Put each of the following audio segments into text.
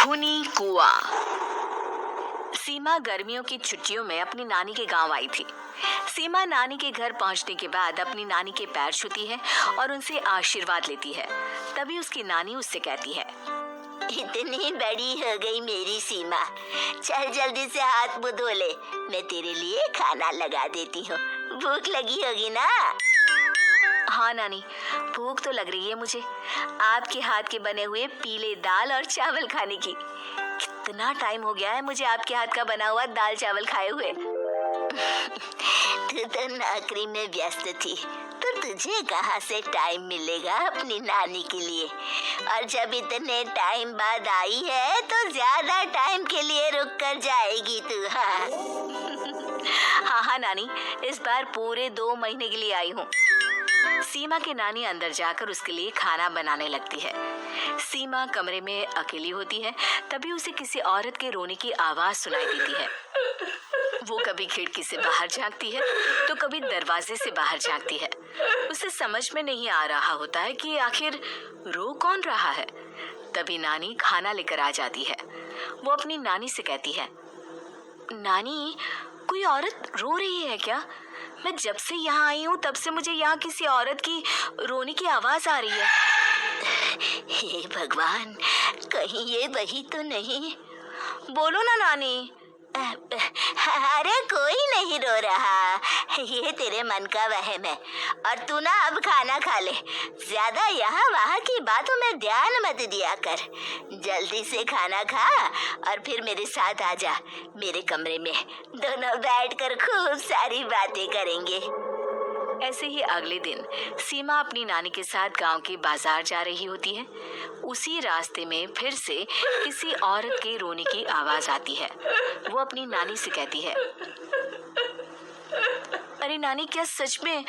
खूनी कुआं। सीमा गर्मियों की छुट्टियों में अपनी नानी के गांव आई थी। सीमा नानी के घर पहुंचने के बाद अपनी नानी के पैर छूती है और उनसे आशीर्वाद लेती है। तभी उसकी नानी उससे कहती है, इतनी बड़ी हो गई मेरी सीमा, चल जल्दी से हाथ मुंह धो ले, मैं तेरे लिए खाना लगा देती हूँ। भूख लगी होगी ना? हाँ नानी, भूख तो लग रही है मुझे, आपके हाथ के बने हुए पीले दाल और चावल खाने की। कितना टाइम हो गया है मुझे आपके हाथ का बना हुआ दाल चावल खाए हुए। तू तो नौकरी में व्यस्त थी, तो तुझे कहाँ से टाइम मिलेगा अपनी नानी के लिए? और जब इतने टाइम बाद आई है तो ज्यादा टाइम के लिए रुक कर जाएगी तू। हाँ नानी, इस बार पूरे 2 महीने के लिए आई हूँ। सीमा की नानी अंदर जाकर उसके लिए खाना बनाने लगती है। सीमा कमरे में अकेली होती है, तभी उसे किसी औरत के रोने की आवाज सुनाई देती है। वो कभी खिड़की से बाहर झांकती है तो कभी दरवाजे से बाहर झांकती है। उसे समझ में नहीं आ रहा होता है कि आखिर रो कौन रहा है। तभी नानी खाना लेकर आ जाती है। वो अपनी नानी से कहती है, नानी, कोई औरत रो रही है क्या? मैं जब से यहाँ आई हूँ तब से मुझे यहाँ किसी औरत की रोने की आवाज आ रही है। हे भगवान, कहीं ये वही तो नहीं? बोलो ना नानी। अरे कोई नहीं रो रहा, ये तेरे मन का वहम है। और तू ना अब खाना खा ले, ज्यादा यहाँ वहाँ की बातों में ध्यान मत दिया कर। जल्दी से खाना खा और फिर मेरे साथ आ जा मेरे कमरे में, दोनों बैठकर खूब सारी बातें करेंगे। ऐसे ही अगले दिन सीमा अपनी नानी के साथ गांव के बाजार जा रही होती है। उसी रास्ते में फिर से किसी औरत के रोने की आवाज आती है। वो अपनी नानी से कहती है, अरे नानी, क्या सच में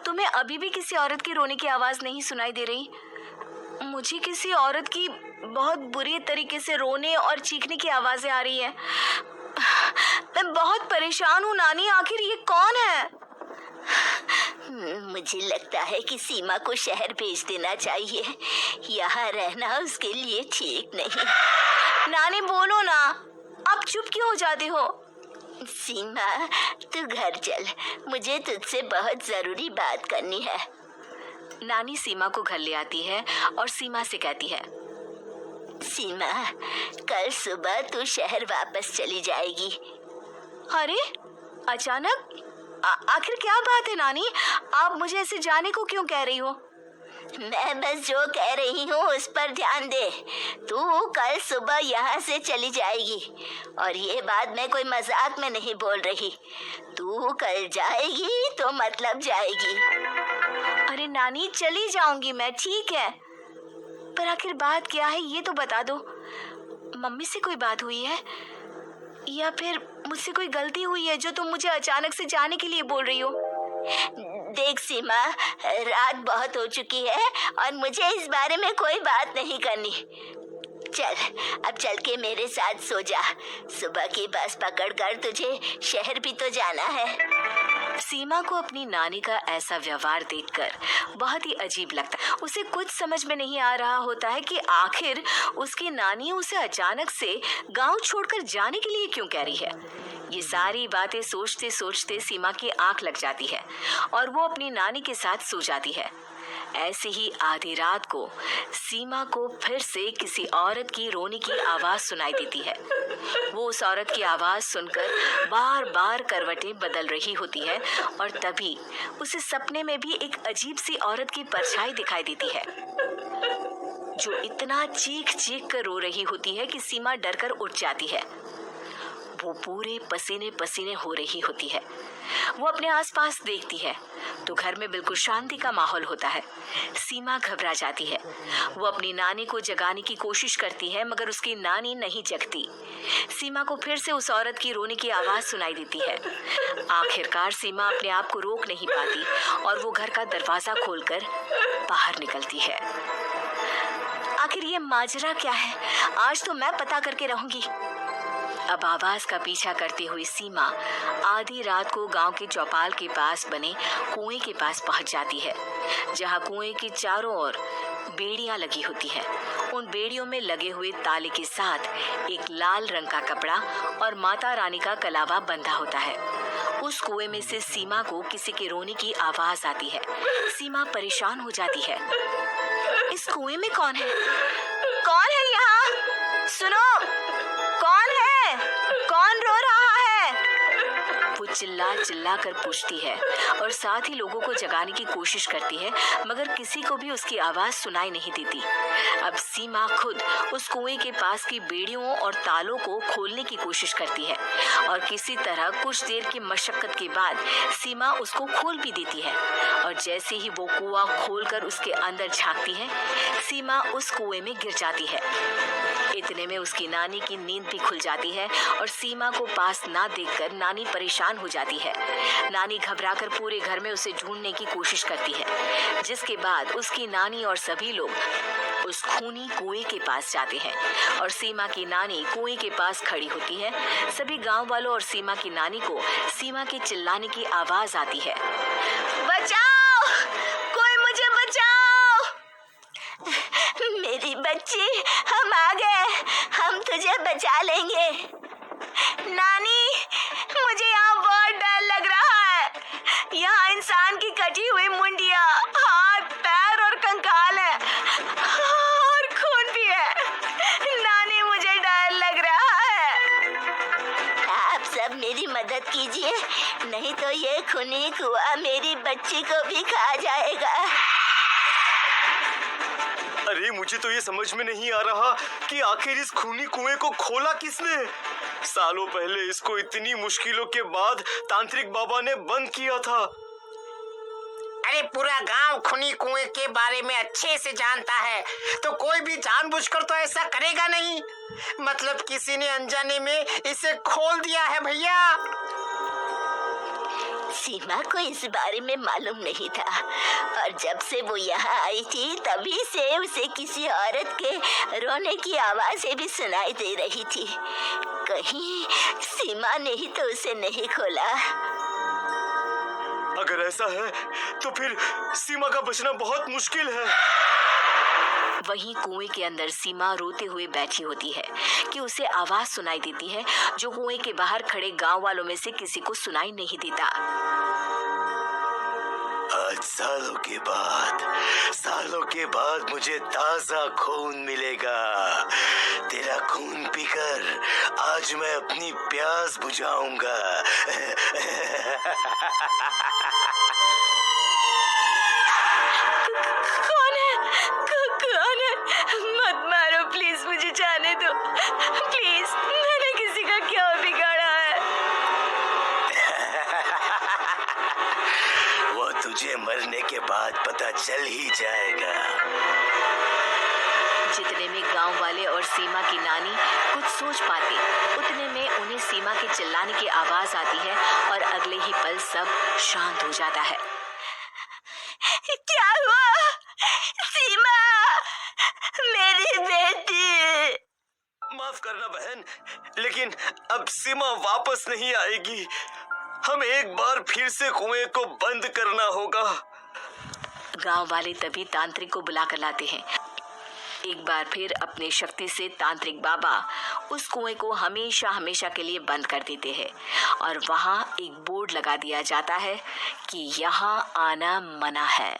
तुम्हें अभी भी किसी औरत की रोने की आवाज नहीं सुनाई दे रही? मुझे किसी औरत की बहुत बुरी तरीके से रोने और चीखने की आवाजें आ रही है। मैं बहुत परेशान हूँ नानी, आखिर ये कौन है? मुझे लगता है कि सीमा को शहर भेज देना चाहिए, यहाँ रहना उसके लिए ठीक नहीं। नानी बोलो ना, आप चुप क्यों हो जाते हो? सीमा, तू घर चल, मुझे तुझसे बहुत जरूरी बात करनी है। नानी सीमा को घर ले आती है और सीमा से कहती है, सीमा, कल सुबह तू शहर वापस चली जाएगी। अरे अचानक? आखिर क्या बात है नानी? आप मुझे ऐसे जाने को क्यों कह रही हो? मैं बस जो कह रही हूँ उस पर ध्यान दे। तू कल सुबह यहाँ से चली जाएगी, और ये बात मैं कोई मजाक में नहीं बोल रही। तू कल जाएगी तो मतलब जाएगी। अरे नानी, चली जाऊंगी मैं, ठीक है, पर आखिर बात क्या है ये तो बता दो। मम्मी से कोई बात हुई है या फिर मुझसे कोई गलती हुई है जो तुम मुझे अचानक से जाने के लिए बोल रही हो? देख सीमा, रात बहुत हो चुकी है और मुझे इस बारे में कोई बात नहीं करनी। चल, अब चल के मेरे साथ सो जा। सुबह की बस पकड़कर तुझे शहर भी तो जाना है। सीमा को अपनी नानी का ऐसा व्यवहार देखकर बहुत ही अजीब लगता है। उसे कुछ समझ में नहीं आ रहा होता है कि आखिर उसकी नानी उसे अचानक से गांव छोड़कर जाने के लिए क्यों कह रही है। ये सारी बातें सोचते सोचते सीमा की आंख लग जाती है और वो अपनी नानी के साथ सो जाती है। ऐसे ही आधी रात को सीमा को फिर से किसी औरत की रोने की आवाज सुनाई देती है। वो उस औरत की आवाज सुनकर बार बार करवटें बदल रही होती है और तभी उसे सपने में भी एक अजीब सी औरत की परछाई दिखाई देती है, जो इतना चीख चीख कर रो रही होती है कि सीमा डरकर उठ जाती है। वो पूरे पसीने पसीने हो रही होती है। वो अपने आसपास देखती है तो घर में बिल्कुल शांति का माहौल होता है। सीमा घबरा जाती है। वो अपनी नानी को जगाने की कोशिश करती है मगर उसकी नानी नहीं जगती। सीमा को फिर से उस औरत की रोने की आवाज सुनाई देती है। आखिरकार सीमा अपने आप को रोक नहीं पाती और वो घर का दरवाजा खोलकर बाहर निकलती है। आखिर ये माजरा क्या है? आज तो मैं पता करके रहूंगी। अब आवाज का पीछा करते हुए सीमा आधी रात को गांव के चौपाल के पास बने कुएं के पास पहुंच जाती है, जहां कुएं के चारों ओर बेड़ियां लगी होती हैं। उन बेड़ियों में लगे हुए ताले के साथ एक लाल रंग का कपड़ा और माता रानी का कलावा बंधा होता है। उस कुएं में से सीमा को किसी के रोने की आवाज आती है। सीमा परेशान हो जाती है। इस कुएं में कौन है? कौन है यहाँ? सुनो, कौन है? कौन रो रहा है? वो चिल्ला चिल्ला कर पूछती है और साथ ही लोगों को जगाने की कोशिश करती है, मगर किसी को भी उसकी आवाज सुनाई नहीं देती। अब सीमा खुद उस कुएं के पास की बेड़ियों और तालों को खोलने की कोशिश करती है और किसी तरह कुछ देर की मशक्कत के बाद सीमा उसको खोल भी देती है। और जैसे ही वो कुआं खोलकर उसके अंदर झांकती है, सीमा उस कुएं में गिर जाती है। इतने में उसकी नानी की नींद भी खुल जाती है और सीमा को पास ना देखकर नानी परेशान हो जाती है। नानी घबराकर पूरे घर में उसे ढूंढने की कोशिश करती है, जिसके बाद उसकी नानी और सभी लोग उस खूनी कुएं के पास जाते हैं और सीमा की नानी कुएं के पास खड़ी होती है। सभी गांव वालों और सीमा की नानी को सीमा के चिल्लाने की आवाज आती है, बचाओ, कोई मुझे बचाओ। मेरी बच्ची, हम आ गए, हम तुझे बचा लेंगे। नानी, मुझे यहाँ बहुत डर लग रहा है। यहाँ इंसान की कटी हुई मुंडिया, हाथ, पैर और कंकाल है और खून भी है। नानी, मुझे डर लग रहा है। आप सब मेरी मदद कीजिए, नहीं तो ये खूनी कुआं मेरी बच्ची को भी खा जाएगा। अरे मुझे तो ये समझ में नहीं आ रहा कि आखिर इस खूनी कुएं को खोला किसने। सालों पहले इसको इतनी मुश्किलों के बाद तांत्रिक बाबा ने बंद किया था। अरे पूरा गांव खूनी कुएं के बारे में अच्छे से जानता है, तो कोई भी जानबूझकर तो ऐसा करेगा नहीं। मतलब किसी ने अनजाने में इसे खोल दिया है भैया। सीमा को इस बारे में मालूम नहीं था और जब से वो यहाँ आई थी तभी से उसे किसी औरत के रोने की आवाज़ें भी सुनाई दे रही थी। कहीं सीमा ने ही तो उसे नहीं खोला। अगर ऐसा है तो फिर सीमा का बचना बहुत मुश्किल है। वहीं कुएं के अंदर सीमा रोते हुए बैठी होती है कि उसे आवाज सुनाई देती है जो कुएं के बाहर खड़े गांव वालों में से किसी को सुनाई नहीं देता। आज सालों के बाद मुझे ताजा खून मिलेगा। तेरा खून पीकर आज मैं अपनी प्यास बुझाऊंगा। कौन है? मत मारो प्लीज, मुझे जाने दो प्लीज। मैंने किसी का क्या बिगाड़ा है? वो तुझे मरने के बाद पता चल ही जाएगा। जितने में गांव वाले और सीमा की नानी कुछ सोच पाते, उतने में उन्हें सीमा के चिल्लाने की आवाज आती है और अगले ही पल सब शांत हो जाता है। क्या हुआ? सीमा, मेरी बेटी। माफ करना बहन, लेकिन अब सीमा वापस नहीं आएगी। हमें एक बार फिर से कुएं को बंद करना होगा। गांव वाले तभी तांत्रिक को बुला कर लाते हैं। एक बार फिर अपनी शक्ति से तांत्रिक बाबा उस कुएं को हमेशा हमेशा के लिए बंद कर देते हैं और वहां एक बोर्ड लगा दिया जाता है कि यहाँ आना मना है।